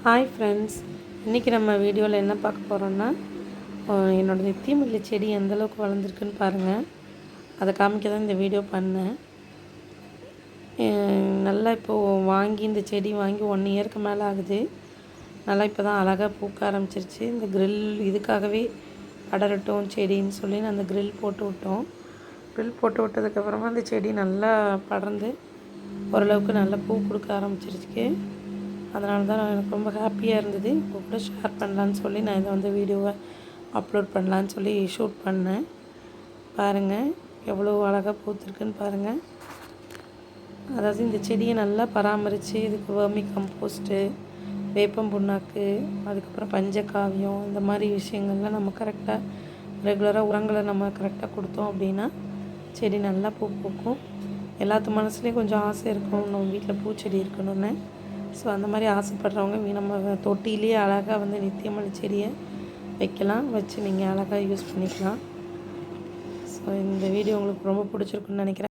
Hi friends, இன்றைக்கி நம்ம வீடியோவில் என்ன பார்க்க போகிறோன்னா, என்னோடய நித்தியமல்லி செடி எந்தளவுக்கு வளர்ந்துருக்குன்னு பாருங்கள். அதை காமிக்க தான் இந்த வீடியோ பண்ணேன். நல்லா இப்போது வாங்கி இந்த செடி வாங்கி 1 இயருக்கு மேலே ஆகுது. நல்லா இப்போ தான் அழகாக பூக்க ஆரம்பிச்சிருச்சு. இந்த க்ரில் இதுக்காகவே படரட்டும் செடின்னு சொல்லி நான் அந்த க்ரில் போட்டு விட்டோம். க்ரில் போட்டு விட்டதுக்கப்புறமா அந்த செடி நல்லா படர்ந்து ஓரளவுக்கு நல்லா பூ கொடுக்க ஆரம்பிச்சிருச்சு. அதனால தான் எனக்கு ரொம்ப ஹாப்பியாக இருந்தது. இப்போ கூட ஷேர் பண்ணலான்னு சொல்லி நான் இதை வந்து வீடியோவை அப்லோட் பண்ணலான்னு சொல்லி ஷூட் பண்ணேன். பாருங்கள் எவ்வளோ அழகாக பூத்துருக்குன்னு பாருங்கள். அதாவது இந்த செடியை நல்லா பராமரித்து இதுக்கு வர்மி கம்போஸ்ட்டு, வேப்பம் புண்ணாக்கு, அதுக்கப்புறம் பஞ்சகாவியம், இந்த மாதிரி விஷயங்கள்லாம் நம்ம கரெக்டாக ரெகுலராக உரங்களை நம்ம கரெக்டாக கொடுத்தோம் அப்படின்னா செடி நல்லா பூ பூக்கும். எல்லாத்து மனசுலேயும் கொஞ்சம் ஆசை இருக்கும், நம்ம வீட்டில் பூச்செடி இருக்கணும்னு. ஸோ அந்த மாதிரி ஆசைப்படுறவங்க நம்ம தொட்டிலேயே அழகாக வந்து நித்தியமல்லி செடியை வைக்கலாம், வச்சு நீங்கள் அழகாக யூஸ் பண்ணிக்கலாம். ஸோ இந்த வீடியோ உங்களுக்கு ரொம்ப பிடிச்சிருக்குன்னு நினைக்கிறேன்.